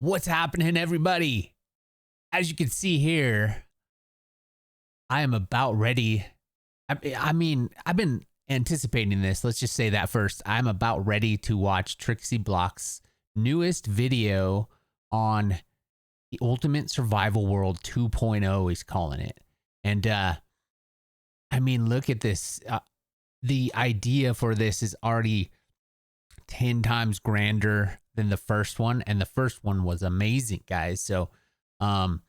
What's happening, everybody? As you can see here, I am about ready. I mean, I've been anticipating this. Let's just say that first. I'm about ready to watch TrixyBlox's newest video on the Ultimate Survival World 2.0, he's calling it. And I mean, look at this. The idea for this is already 10 times grander than the first one, and the first one was amazing, guys. So I'm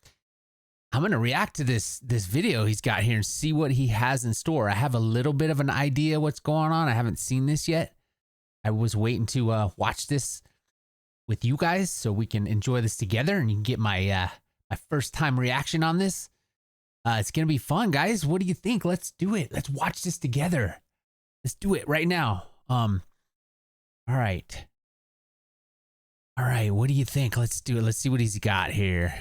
gonna react to this video he's got here and see what he has in store. I have a little bit of an idea what's going on. I haven't seen this yet. I was waiting to watch this with you guys so we can enjoy this together and you can get my my first time reaction on this. It's gonna be fun, guys. What do you think? Let's do it. Let's watch this together. Let's do it right now. All right, what do you think? Let's do it. Let's see what he's got here.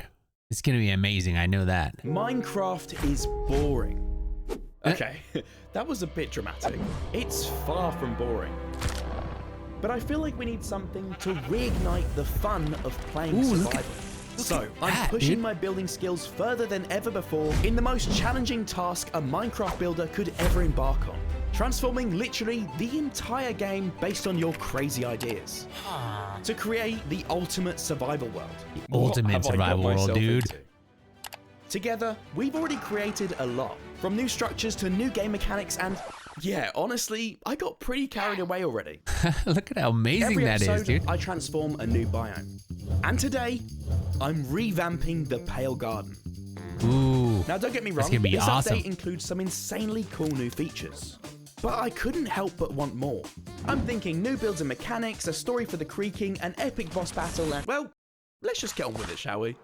It's gonna be amazing, I know that. Minecraft is boring. Okay, that was a bit dramatic. It's far from boring. But I feel like we need something to reignite the fun of playing survival. So, I'm pushing my building skills further than ever before in the most challenging task a Minecraft builder could ever embark on. Transforming literally the entire game based on your crazy ideas. To create the ultimate survival world. Ultimate survival world, dude. Together, we've already created a lot. From new structures to new game mechanics and... yeah, honestly, I got pretty carried away already. Look at how amazing that is, dude. I transform a new biome. And today, I'm revamping the Pale Garden. Ooh. Now, don't get me wrong, this update includes some insanely cool new features. But I couldn't help but want more. I'm thinking new builds and mechanics, a story for the creaking, an epic boss battle, and, well, let's just get on with it, shall we?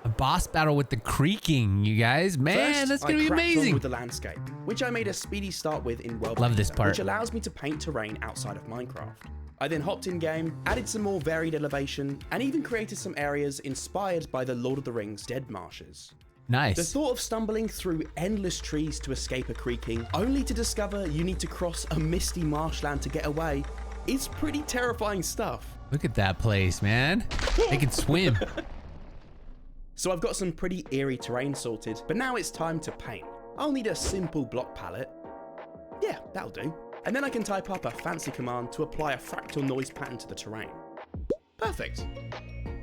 A boss battle with the creaking, you guys. Man, First, that's gonna be I cracked amazing. on with the landscape, which I made a speedy start with in World Love this Painter, part. which allows me to paint terrain outside of Minecraft. I then hopped in game, added some more varied elevation, and even created some areas inspired by the Lord of the Rings Dead Marshes. Nice. The thought of stumbling through endless trees to escape a creaking, only to discover you need to cross a misty marshland to get away, is pretty terrifying stuff. Look at that place, man. They can swim. So I've got some pretty eerie terrain sorted, but now it's time to paint. I'll need a simple block palette. Yeah, that'll do. And then I can type up a fancy command to apply a fractal noise pattern to the terrain. Perfect.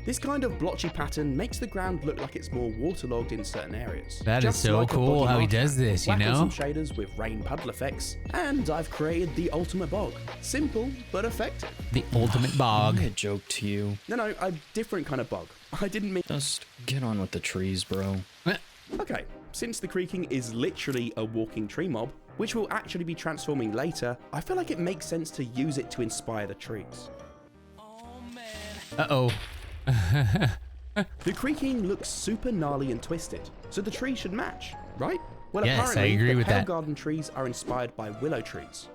This kind of blotchy pattern makes the ground look like it's more waterlogged in certain areas. That is so cool how he does this, you know? Some shaders with rain puddle effects, and I've created the ultimate bog. Simple, but effective. The ultimate bog. A joke to you. No, a different kind of bog. I didn't mean... Just get on with the trees, bro. Okay, since the creaking is literally a walking tree mob, which will actually be transforming later, I feel like it makes sense to use it to inspire the trees. Uh-oh. The creaking looks super gnarly and twisted, so the trees should match, right? Well, yes, apparently, I agree with the Pale that. Garden trees are inspired by willow trees.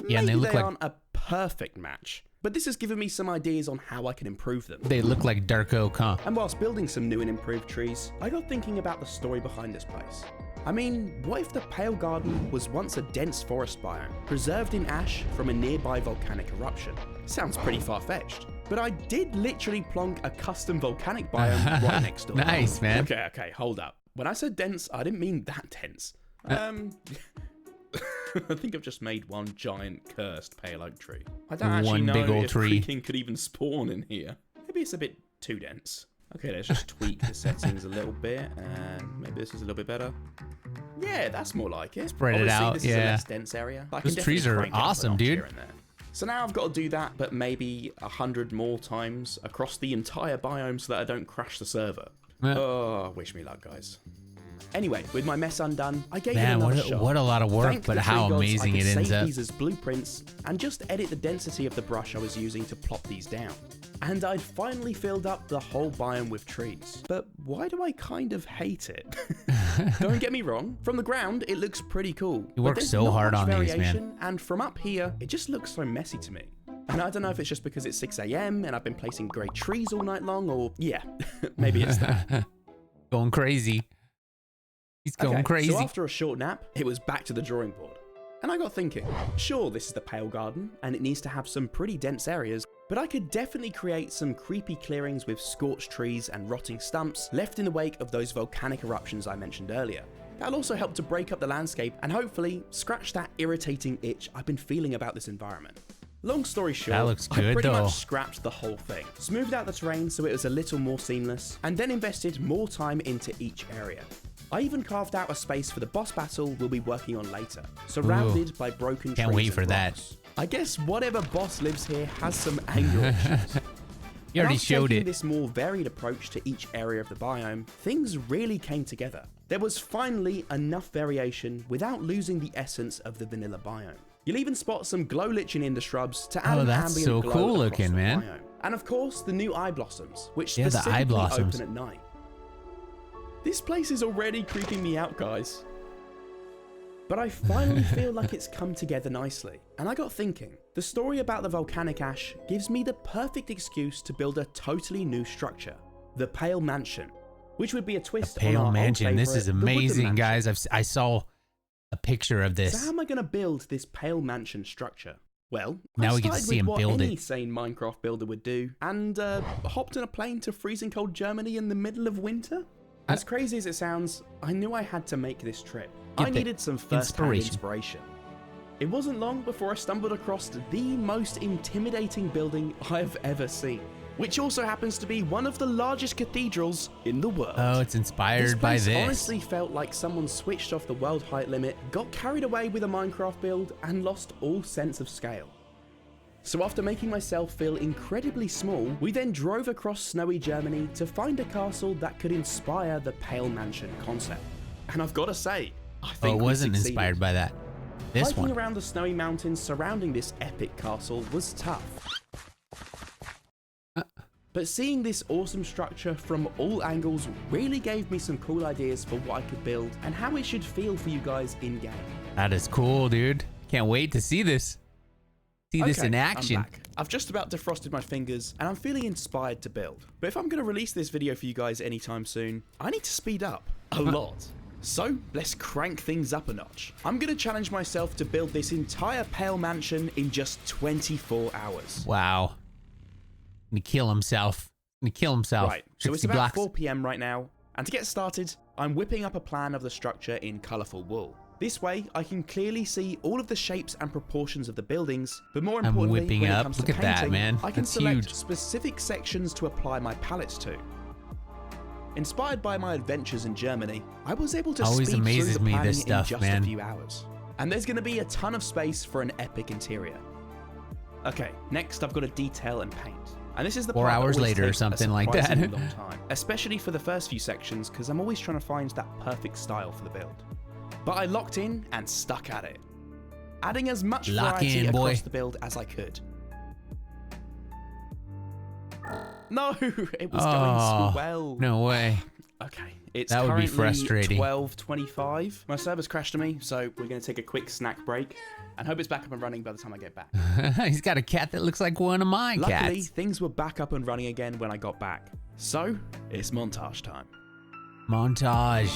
Yeah, and they look like... aren't a perfect match, but this has given me some ideas on how I can improve them. They look like dark oak, huh? And whilst building some new and improved trees, I got thinking about the story behind this place. I mean, what if the Pale Garden was once a dense forest biome, preserved in ash from a nearby volcanic eruption? Sounds pretty far-fetched. But I did literally plonk a custom volcanic biome right next door. Nice, man. Okay, hold up. When I said dense, I didn't mean that dense. I think I've just made one giant cursed pale oak tree. I don't actually know if creaking could even spawn in here. Maybe it's a bit too dense. Okay, let's just tweak the settings a little bit, and maybe this is a little bit better. Yeah, that's more like it. Spread it out, this is a less dense area. Those trees are awesome, dude. So now I've got to do that, but maybe 100 more times across the entire biome so that I don't crash the server. Oh, wish me luck, guys. Anyway, with my mess undone, I gave it another shot. What a lot of work, but how amazing it ends up. I could save these as blueprints and just edit the density of the brush I was using to plop these down. And I'd finally filled up the whole biome with trees. But why do I kind of hate it? Don't get me wrong, from the ground it looks pretty cool. You work so hard on these, man. And from up here, it just looks so messy to me. And I don't know if it's just because it's 6 AM and I've been placing great trees all night long, or yeah, maybe it's that. Going crazy. He's going crazy. So after a short nap, it was back to the drawing board. And I got thinking, sure, this is the Pale Garden, and it needs to have some pretty dense areas, But I could definitely create some creepy clearings with scorched trees and rotting stumps left in the wake of those volcanic eruptions I mentioned earlier. That'll also help to break up the landscape and hopefully scratch that irritating itch I've been feeling about this environment. Long story short, That looks good, I pretty though. much scrapped the whole thing, smoothed out the terrain so it was a little more seamless, and then invested more time into each area. I even carved out a space for the boss battle we'll be working on later, surrounded by broken trees. Can't wait and for that. rocks. I guess whatever boss lives here has some anger issues. You already And after showed taking it. this more varied approach to each area of the biome, things really came together. There was finally enough variation without losing the essence of the vanilla biome. You'll even spot some glow liching in the shrubs to add an that's ambient so glow cool across looking, the man. biome. And of course, the new eye blossoms, which Yeah, the specifically eye blossoms. open at night. This place is already creeping me out, guys. But I finally feel like it's come together nicely. And I got thinking, the story about the volcanic ash gives me the perfect excuse to build a totally new structure, the Pale Mansion, which would be a twist on our Pale old Mansion. This favourite, is the Woodland amazing, Mansion. guys. I saw a picture of So this. how am I going to build this Pale Mansion structure? Well, Now I we get to started see with him what build any it. sane Minecraft builder would do, and hopped on a plane to freezing cold Germany in the middle of winter. As crazy as it sounds, I knew I had to make this trip. Get I the needed some first-hand inspiration. It wasn't long before I stumbled across the most intimidating building I've ever seen, which also happens to be one of the largest cathedrals in the world. Oh, it's inspired by This place this. honestly felt like someone switched off the world height limit, got carried away with a Minecraft build, and lost all sense of scale. So after making myself feel incredibly small, we then drove across snowy Germany to find a castle that could inspire the Pale Mansion concept. And I've got to say, I think Oh, it we wasn't succeeded. inspired by that. This Hiking one. around the snowy mountains surrounding this epic castle was tough. But seeing this awesome structure from all angles really gave me some cool ideas for what I could build and how it should feel for you guys in-game. That is cool, dude. Can't wait to see this. See this in action. I'm back. I've just about defrosted my fingers and I'm feeling inspired to build. But if I'm going to release this video for you guys anytime soon, I need to speed up a lot. So let's crank things up a notch. I'm going to challenge myself to build this entire Pale Mansion in just 24 hours. Wow. Gonna kill himself. Gonna kill himself. Right, so it's about TrixyBlox. 4 PM right now, and to get started, I'm whipping up a plan of the structure in colourful wool. This way, I can clearly see all of the shapes and proportions of the buildings, but more I'm importantly, whipping when it up. comes Look to at that, painting, man. I can That's select huge. specific sections to apply my palettes to. Inspired by my adventures in Germany, I was able to Always speed through amazes the me, planning this stuff, in just man. a few hours. And there's going to be a ton of space for an epic interior. Okay, next I've got to detail and paint. And this is the 4 part that hours always later or takes a something like that. surprisingly long time, especially for the first few sections, because I'm always trying to find that perfect style for the build. But I locked in and stuck at it, adding as much Lock variety in, boy. across the build as I could. No, it was going so well. No way. Okay, it's That would be currently frustrating. 12:25. My server's crashed on me, so we're going to take a quick snack break and hope it's back up and running by the time I get back. He's got a cat that looks like one of my Luckily, cats. things were back up and running again when I got back. So, it's montage time. Montage.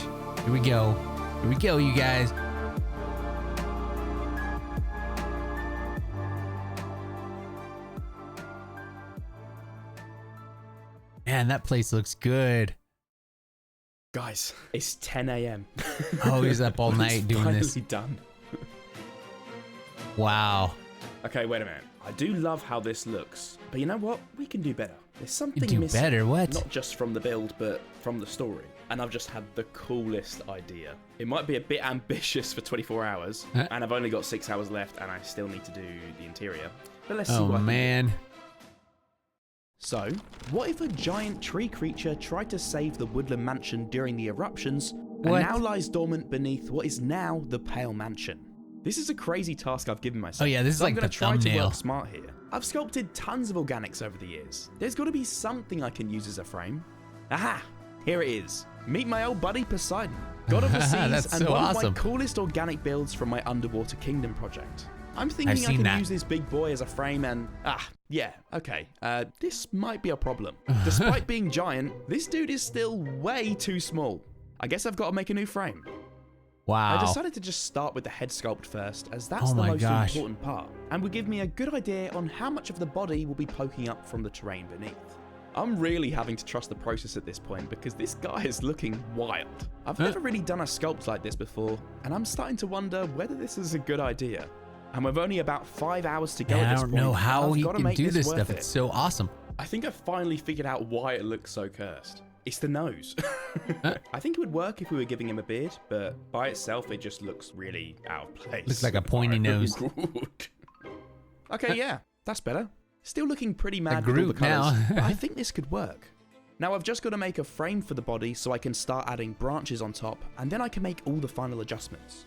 Here we go. Here we go, you guys. Man, that place looks good. Guys, it's 10 AM. Oh, he's up all It's night doing this. finally done. Wow. Okay, wait a minute. I do love how this looks, but you know what? We can do better. There's something do missing. better? What? Not just from the build, but from the story. And I've just had the coolest idea. It might be a bit ambitious for 24 hours, Huh? and I've only got 6 hours left, and I still need to do the interior. But let's see Oh, what I can do. man. So, what if a giant tree creature tried to save the woodland mansion during the eruptions, and What? now lies dormant beneath what is now the Pale Mansion? This is a crazy task I've given myself. Oh, yeah, this is so like I'm gonna the try to thumbnail. work smart here. I've sculpted tons of organics over the years. There's got to be something I can use as a frame. Aha! Here it is. Meet my old buddy Poseidon, god of the seas, That's and so one awesome. of my coolest organic builds from my Underwater Kingdom project. I'm thinking I seen can that. use this big boy as a frame and... yeah, okay. This might be a problem. Despite being giant, this dude is still way too small. I guess I've got to make a new frame. Wow. I decided to just start with the head sculpt first, as that's Oh the my most gosh. important part, and would give me a good idea on how much of the body will be poking up from the terrain beneath. I'm really having to trust the process at this point because this guy is looking wild. I've never really done a sculpt like this before, and I'm starting to wonder whether this is a good idea. And with only about 5 hours to go Man, at I this don't point, know how I've he got to can make do this worth stuff. it. It's so awesome. I think I finally figured out why it looks so cursed. It's the nose. I think it would work if we were giving him a beard, but by itself it just looks really out of place. Looks like a pointy nose. Okay, yeah, that's better. Still looking pretty mad with all the Groot colours, now. but I think this could work. Now I've just got to make a frame for the body so I can start adding branches on top, and then I can make all the final adjustments.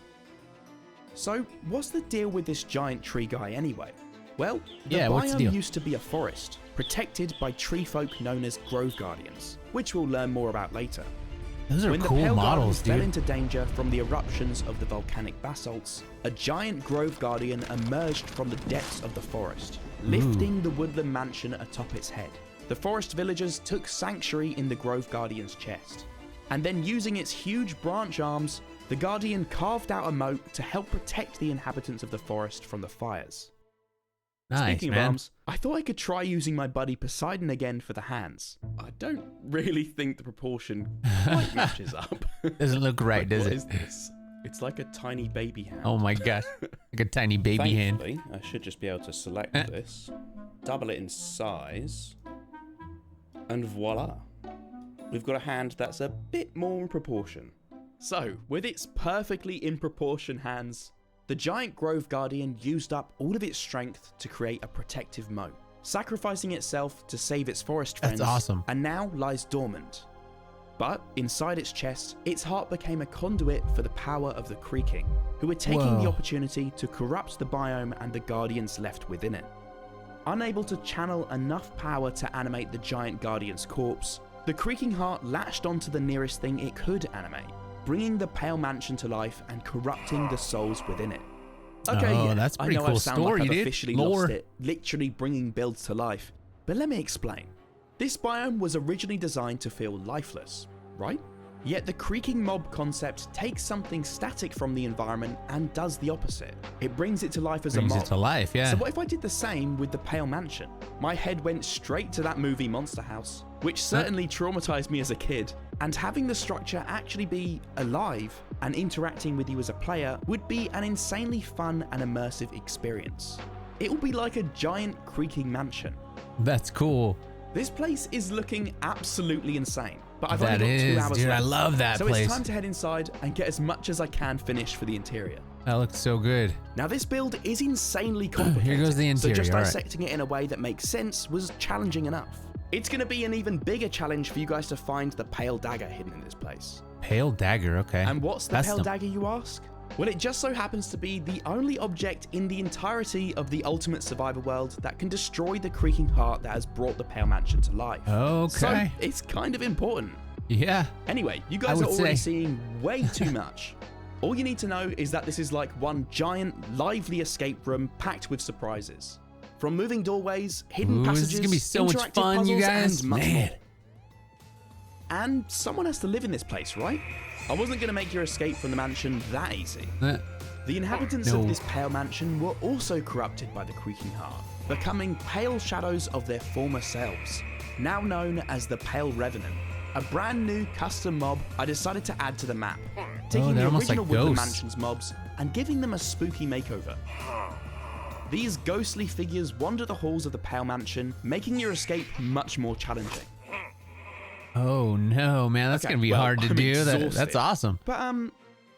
So, what's the deal with this giant tree guy anyway? Well, the what's the deal? biome used to be a forest, protected by tree folk known as grove guardians, which we'll learn more about later. Those are When cool the pale models, guardians fell dude. into danger from the eruptions of the volcanic basalts, a giant grove guardian emerged from the depths of the forest, lifting the woodland mansion atop its head. The forest villagers took sanctuary in the grove guardian's chest, and then using its huge branch arms, the guardian carved out a moat to help protect the inhabitants of the forest from the fires. Nice, Speaking of man. arms, I thought I could try using my buddy Poseidon again for the hands. I don't really think the proportion quite matches up. Doesn't look right, does What it? is this? It's like a tiny baby hand. Oh my gosh. Like a tiny baby hand. Thankfully, I should just be able to select this, double it in size, and voila. We've got a hand that's a bit more in proportion. So, with its perfectly in proportion hands, the giant grove guardian used up all of its strength to create a protective moat, sacrificing itself to save its forest friends, That's awesome. and now lies dormant. But inside its chest, its heart became a conduit for the power of the Kree King, who were taking the Whoa. opportunity to corrupt the biome and the guardians left within it. Unable to channel enough power to animate the giant guardian's corpse, the Kree King heart latched onto the nearest thing it could animate, bringing the pale mansion to life and corrupting the souls within it. Okay, Oh, yeah, that's I pretty know cool I sound story, like I've dude. officially Lore. lost it, literally bringing builds to life. But let me explain. This biome was originally designed to feel lifeless, right? Yet the creaking mob concept takes something static from the environment and does the opposite. It brings it to life as Brings a it mob. to life, yeah. So what if I did the same with the Pale Mansion? My head went straight to that movie Monster House, which certainly traumatized me as a kid, and having the structure actually be alive and interacting with you as a player would be an insanely fun and immersive experience. It will be like a giant creaking mansion. That's cool. This place is looking absolutely insane, but I've only That got 2 is, hours dude. I left. love that So place. it's time to head inside and get as much as I can finished for the interior. That looks so good. Now this build is insanely complicated. Here goes the interior, So just all right. dissecting it in a way that makes sense was challenging enough. It's going to be an even bigger challenge for you guys to find the pale dagger hidden in this place. Pale dagger, okay. And what's the That's pale dagger, you ask? Well, it just so happens to be the only object in the entirety of the Ultimate Survivor world that can destroy the creaking heart that has brought the Pale Mansion to life. Okay. So it's kind of important. Yeah. Anyway, you guys I are would already say. seeing way too much. All you need to know is that this is like one giant, lively escape room packed with surprises. From moving doorways, hidden Ooh, passages, this is gonna be so much interactive fun, you puzzles, guys. and much Man. more. And someone has to live in this place, right? I wasn't going to make your escape from the mansion that easy. The inhabitants No. of this pale mansion were also corrupted by the creaking heart, becoming pale shadows of their former selves, now known as the Pale Revenant, a brand new custom mob I decided to add to the map, taking they're the almost like original Woodland ghosts. Mansion's mobs and giving them a spooky makeover. These ghostly figures wander the halls of the Pale Mansion, making your escape much more challenging. Oh no, man, that's Okay, gonna be well, hard to I'm do. That's exhausted. awesome. But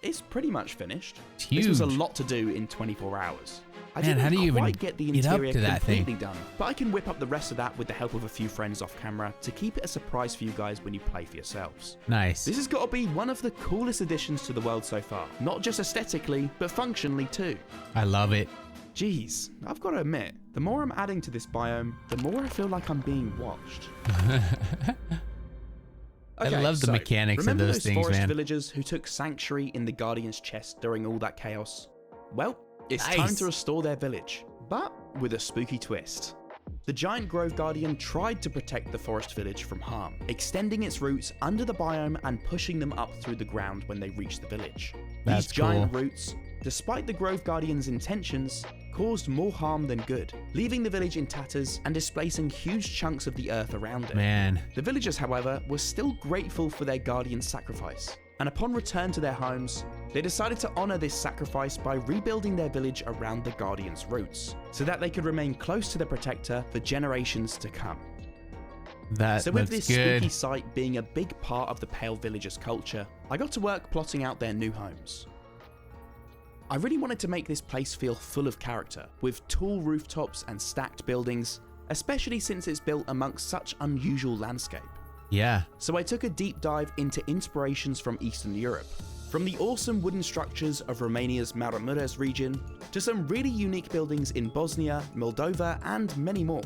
it's pretty much finished. It's This was a huge. lot to do in 24 hours. I Man, didn't how do you even quite get the get up interior to that thing? completely done, but I can whip up the rest of that with the help of a few friends off camera to keep it a surprise for you guys when you play for yourselves. Nice. This has got to be one of the coolest additions to the world so far, not just aesthetically, but functionally too. I love it. Jeez, I've got to admit, the more I'm adding to this biome, the more I feel like I'm being watched. I love the mechanics of remember those those things, forest man. villagers who took sanctuary in the Guardian's chest during all that chaos? Well, it's time Nice. to restore their village, but with a spooky twist. The giant Grove Guardian tried to protect the forest village from harm, extending its roots under the biome and pushing them up through the ground when they reached the village. That's These giant cool. roots, despite the Grove Guardian's intentions, caused more harm than good, leaving the village in tatters and displacing huge chunks of the earth around it. Man. The villagers, however, were still grateful for their guardian's sacrifice, and upon return to their homes, they decided to honour this sacrifice by rebuilding their village around the guardian's roots, so that they could remain close to the protector for generations to come. That So with looks this good. spooky site being a big part of the Pale villagers' culture, I got to work plotting out their new homes. I really wanted to make this place feel full of character, with tall rooftops and stacked buildings, especially since it's built amongst such unusual landscape. Yeah. So I took a deep dive into inspirations from Eastern Europe, from the awesome wooden structures of Romania's Maramureș region, to some really unique buildings in Bosnia, Moldova, and many more.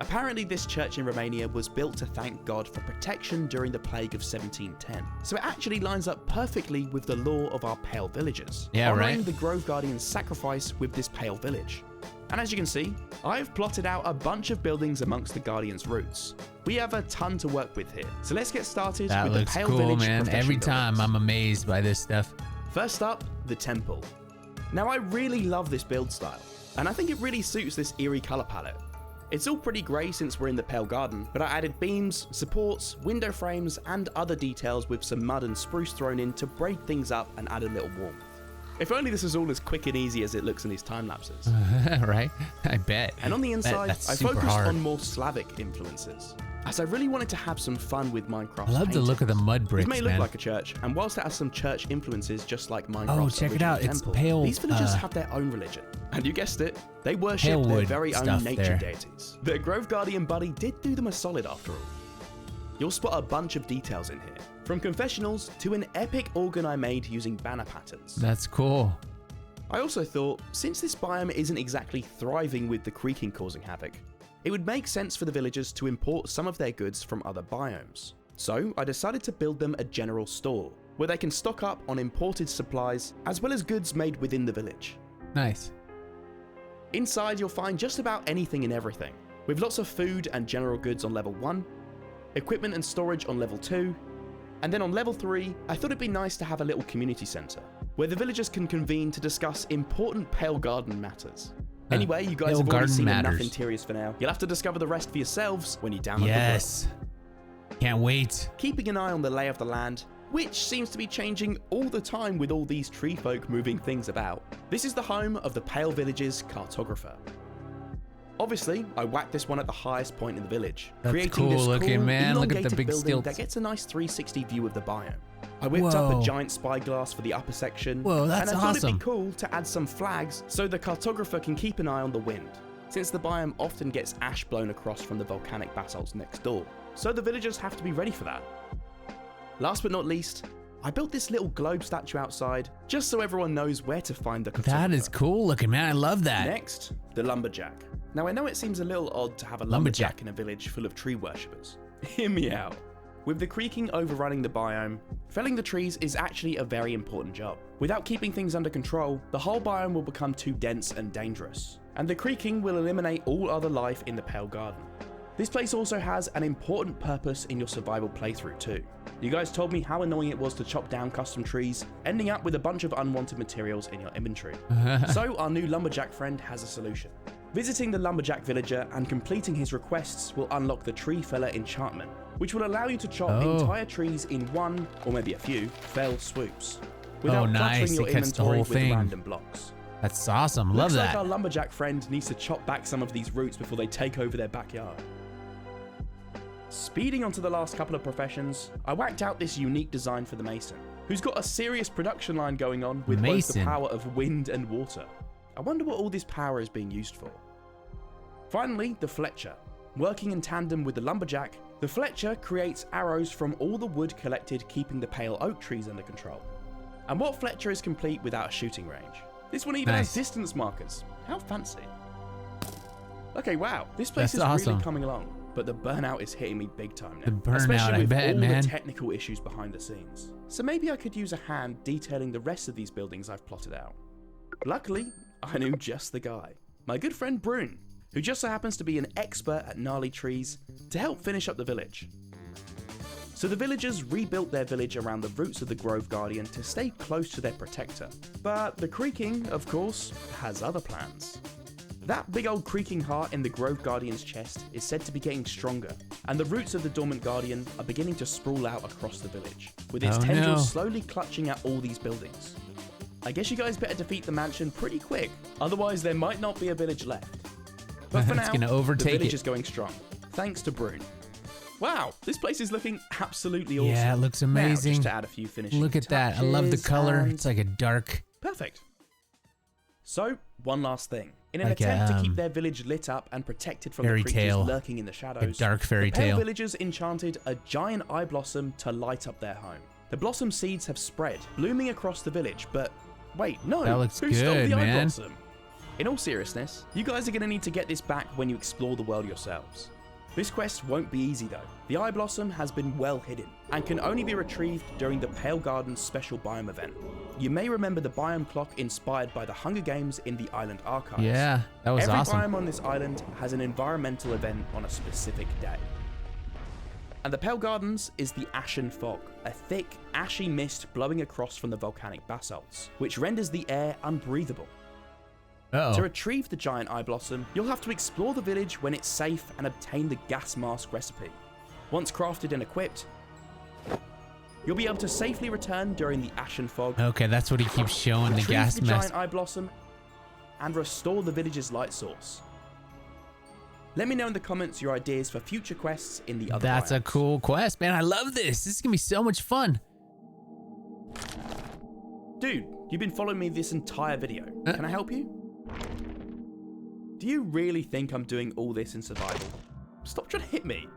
Apparently this church in Romania was built to thank God for protection during the plague of 1710, so it actually lines up perfectly with the law of our Pale villagers, Yeah, honouring right. the Grove Guardian's sacrifice with this Pale village. And as you can see, I've plotted out a bunch of buildings amongst the Guardian's roots. We have a ton to work with here, so let's get started That with the looks Pale cool, Village man. professional Every time buildings. I'm amazed by this stuff. First up, the temple. Now I really love this build style, and I think it really suits this eerie colour palette. It's all pretty grey since we're in the Pale Garden, but I added beams, supports, window frames, and other details with some mud and spruce thrown in to break things up and add a little warmth. If only this was all as quick and easy as it looks in these time lapses. Right? I bet. And on the inside, that's I super focused hard. on more Slavic influences, as I really wanted to have some fun with Minecraft's I love the look of the mud This bricks, may look man. like a church, and whilst it has some church influences just like Minecraft's Oh, check it original out, it's temple, pale, these villagers have their own religion. And you guessed it, they worship Pale their wood very own stuff nature there. deities. Their Grove Guardian buddy did do them a solid after all. You'll spot a bunch of details in here, from confessionals to an epic organ I made using banner patterns. That's cool. I also thought, since this biome isn't exactly thriving with the creaking causing havoc, it would make sense for the villagers to import some of their goods from other biomes. So I decided to build them a general store, where they can stock up on imported supplies, as well as goods made within the village. Nice. Inside you'll find just about anything and everything, with lots of food and general goods on level 1, equipment and storage on level 2, and then on level 3, I thought it'd be nice to have a little community centre, where the villagers can convene to discuss important Pale Garden matters. Anyway, you guys Pale have already Garden seen enough matters. interiors for now. You'll have to discover the rest for yourselves when you download Yes. Can't wait. the Keeping an eye on the lay of the land, which seems to be changing all the time with all these tree folk moving things about. This is the home of the Pale Village's cartographer. Obviously, I whacked this one at the highest point in the village, That's creating cool this looking, cool, man. Look at the elongated big building stilts. that gets a nice 360 view of the biome. I whipped up Whoa. a giant spyglass for the upper section, Whoa, that's and I thought awesome. it'd be cool to add some flags so the cartographer can keep an eye on the wind, since the biome often gets ash blown across from the volcanic basalts next door, so the villagers have to be ready for that. Last but not least, I built this little globe statue outside, just so everyone knows where to find the cartographer. That is cool looking, man. I love that. Next, the lumberjack. Now I know it seems a little odd to have a lumberjack in a village full of tree worshippers. Hear me out. With the creaking overrunning the biome, felling the trees is actually a very important job. Without keeping things under control, the whole biome will become too dense and dangerous, and the creaking will eliminate all other life in the Pale Garden. This place also has an important purpose in your survival playthrough too. You guys told me how annoying it was to chop down custom trees, ending up with a bunch of unwanted materials in your inventory. So our new lumberjack friend has a solution. Visiting the lumberjack villager and completing his requests will unlock the tree feller enchantment, which will allow you to chop entire trees in one, or maybe a few, fell swoops, without nice. cluttering your It cuts the inventory whole with thing. random blocks. That's awesome. Love Looks that. like our lumberjack friend needs to chop back some of these roots before they take over their backyard. Speeding onto the last couple of professions, I whacked out this unique design for the mason, who's got a serious production line going on with both the Mason. power of wind and water. I wonder what all this power is being used for. Finally, the Fletcher. Working in tandem with the lumberjack, the Fletcher creates arrows from all the wood collected, keeping the pale oak trees under control. And what Fletcher is complete without a shooting range? This one even Nice. has distance markers. How fancy. Okay, wow, this place That's is awesome. really coming along, but the burnout is hitting me big time now. The burnout, especially I with bet, all man. the technical issues behind the scenes. So maybe I could use a hand detailing the rest of these buildings I've plotted out. Luckily, I knew just the guy. My good friend Brune. who just so happens to be an expert at gnarly trees, to help finish up the village. So the villagers rebuilt their village around the roots of the Grove Guardian to stay close to their protector. But the Creaking, of course, has other plans. That big old creaking heart in the Grove Guardian's chest is said to be getting stronger, and the roots of the Dormant Guardian are beginning to sprawl out across the village, with its tendrils slowly clutching at all these buildings. I guess you guys better defeat the mansion pretty quick, otherwise there might not be a village left. But for now, the village is going strong, thanks to Brune. Wow, this place is looking absolutely awesome. Yeah, it looks amazing. Now, just to add a few finishing Look at that. I love the color. and- It's like a dark. Perfect. So, one last thing. In an attempt to keep their village lit up and protected from the fairy creatures tale. lurking in the A shadows, dark fairy the pale tale. villagers enchanted a giant eye blossom to light up their home. The blossom seeds have spread, blooming across the village, but wait, no, That looks who stole good, the eye man. blossom? In all seriousness, you guys are going to need to get this back when you explore the world yourselves. This quest won't be easy though. The eye blossom has been well hidden and can only be retrieved during the Pale Garden's special biome event. You may remember the biome clock inspired by the Hunger Games in the island archives. Yeah, that was Every awesome. biome on this island has an environmental event on a specific day. And the Pale Gardens is the Ashen Fog, a thick, ashy mist blowing across from the volcanic basalts, which renders the air unbreathable. To retrieve the giant eye blossom, you'll have to explore the village when it's safe and obtain the gas mask recipe. Once crafted and equipped, you'll be able to safely return during the Ashen Fog. Okay, that's what he keeps showing, the retrieve gas the mask. giant eye blossom and restore the village's light source. Let me know in the comments your ideas for future quests in the other That's a biomes. cool quest, man. I love this. This is gonna be so much fun. Dude, you've been following me this entire video. Can I help you? Do you really think I'm doing all this in survival? Stop trying to hit me.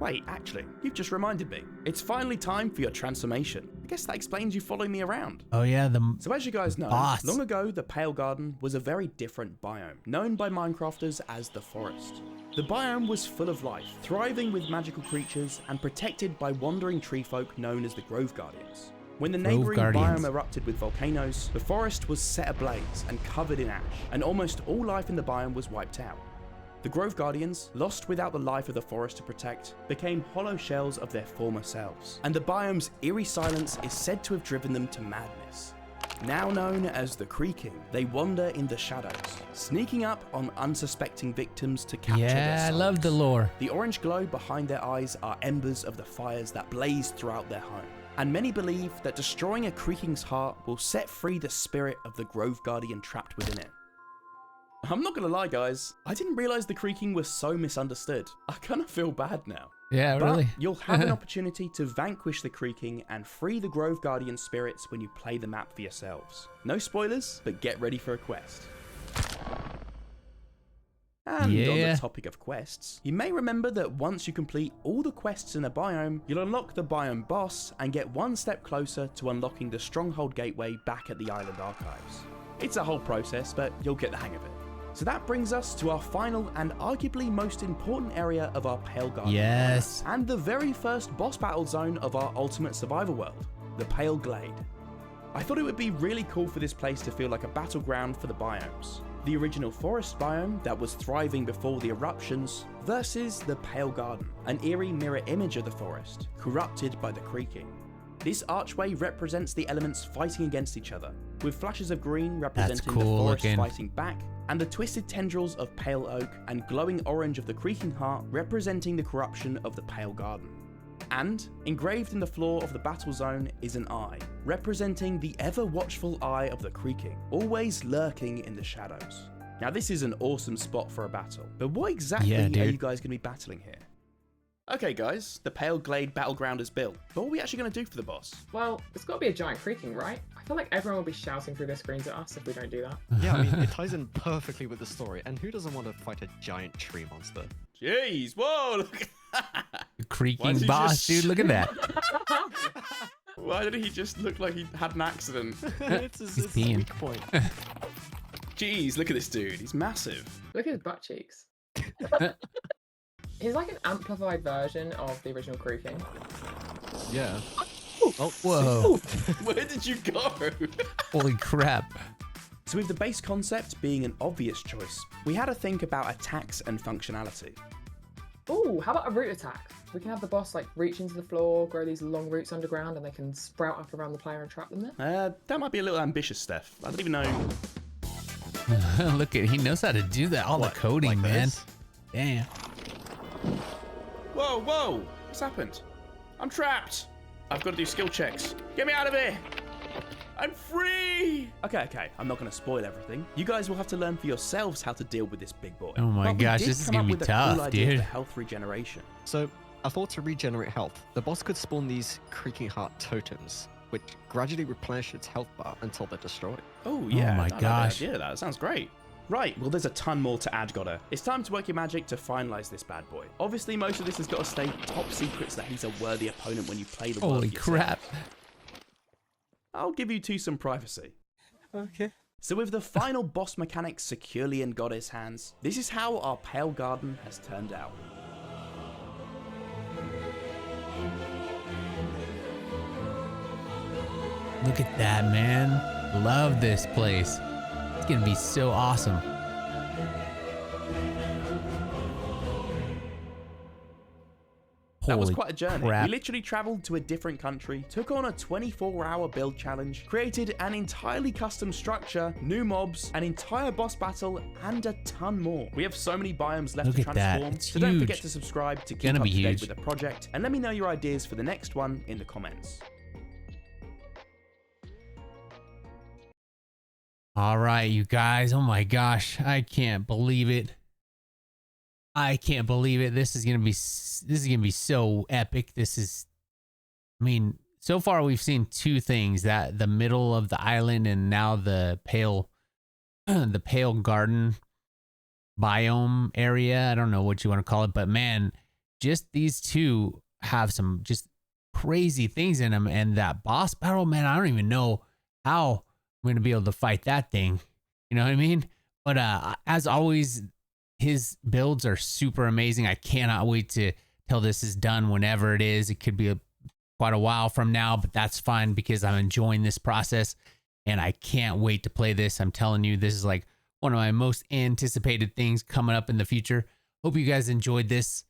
Wait, actually, you've just reminded me. It's finally time for your transformation. I guess that explains you following me around. Oh yeah, So as you guys know, boss. long ago the Pale Garden was a very different biome, known by Minecrafters as the Forest. The biome was full of life, thriving with magical creatures and protected by wandering tree folk known as the Grove Guardians. When the neighbouring biome erupted with volcanoes, the forest was set ablaze and covered in ash, and almost all life in the biome was wiped out. The Grove Guardians, lost without the life of the forest to protect, became hollow shells of their former selves, and the biome's eerie silence is said to have driven them to madness. Now known as the Creaking, they wander in the shadows, sneaking up on unsuspecting victims to capture their Yeah, I souls. love the lore. The orange glow behind their eyes are embers of the fires that blaze throughout their home. And many believe that destroying a Creaking's heart will set free the spirit of the Grove Guardian trapped within it. I'm not gonna lie guys, I didn't realise the Creaking was so misunderstood. I kind of feel bad now. Yeah, But really. you'll have an opportunity to vanquish the Creaking and free the Grove Guardian spirits when you play the map for yourselves. No spoilers, but get ready for a quest. And on the topic of quests, you may remember that once you complete all the quests in a biome, you'll unlock the biome boss and get one step closer to unlocking the Stronghold Gateway back at the island archives. It's a whole process, but you'll get the hang of it. So that brings us to our final and arguably most important area of our Pale Garden. Yes. And the very first boss battle zone of our ultimate survival world, the Pale Glade. I thought it would be really cool for this place to feel like a battleground for the biomes. The original forest biome that was thriving before the eruptions versus the Pale Garden, an eerie mirror image of the forest, corrupted by the Creaking. This archway represents the elements fighting against each other, with flashes of green representing the forest fighting back, and the twisted tendrils of pale oak and glowing orange of the Creaking heart representing the corruption of the Pale Garden. And, engraved in the floor of the battle zone is an eye, representing the ever-watchful eye of the Creaking, always lurking in the shadows. Now this is an awesome spot for a battle, but what exactly are you guys going to be battling here? Okay guys, the Pale Glade battleground is built, but what are we actually going to do for the boss? Well, it's got to be a giant Creaking, right? I feel like everyone will be shouting through their screens at us if we don't do that. Yeah, I mean, it ties in perfectly with the story, and who doesn't want to fight a giant tree monster? Jeez, whoa, look at that! Creaking boss, dude, look at that. Why did he just look like he had an accident? It's his peeing. weak point. Jeez, look at this dude, he's massive. Look at his butt cheeks. He's like an amplified version of the original Creaking. Yeah. Oh, whoa. Where did you go? Holy crap. So with the base concept being an obvious choice, we had to think about attacks and functionality. Ooh, how about a root attack? We can have the boss like reach into the floor, grow these long roots underground, and they can sprout up around the player and trap them there. That might be a little ambitious, Steph. I don't even know. Look at, he knows how to do that. All What, the coding, like man. this? Damn. Whoa, whoa! What's happened? I'm trapped! I've got to do skill checks. Get me out of here! I'm free! Okay, I'm not going to spoil everything. You guys will have to learn for yourselves how to deal with this big boy. Oh my But we gosh, did this is come gonna up be with a tough, cool idea dude. for health regeneration. So, I thought to regenerate health, the boss could spawn these creaking heart totems, which gradually replenish its health bar until they're destroyed. Oh yeah, my I like gosh. the idea of that. That sounds great. Right, well there's a ton more to add, Godder. It's time to work your magic to finalize this bad boy. Obviously most of this has got to stay top secret so that he's a worthy opponent when you play the world Holy yourself. crap. I'll give you two some privacy. Okay. So with the final boss mechanics securely in Godder's hands, this is how our Pale Garden has turned out. Look at that, man. Love this place. It's gonna be so awesome. That was Holy quite a journey. crap. We literally traveled to a different country, took on a 24-hour build challenge, created an entirely custom structure, new mobs, an entire boss battle, and a ton more. We have so many biomes left Look to at that. transform, It's so don't forget huge. to subscribe to keep Gonna up be to date huge. with the project, and let me know your ideas for the next one in the comments. All right, you guys. Oh my gosh, I can't believe it. I can't believe it. This is gonna be so epic. I mean, so far we've seen two things: that the middle of the island, and now the pale garden biome area. I don't know what you want to call it, but man, just these two have some just crazy things in them. And that boss battle, man, I don't even know how I'm gonna be able to fight that thing. You know what I mean? But as always, his builds are super amazing. I cannot wait to till this is done, whenever it is. It could be quite a while from now, but that's fine because I'm enjoying this process and I can't wait to play this. I'm telling you, this is like one of my most anticipated things coming up in the future. Hope you guys enjoyed this.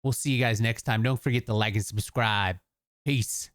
We'll see you guys next time. Don't forget to like and subscribe. Peace.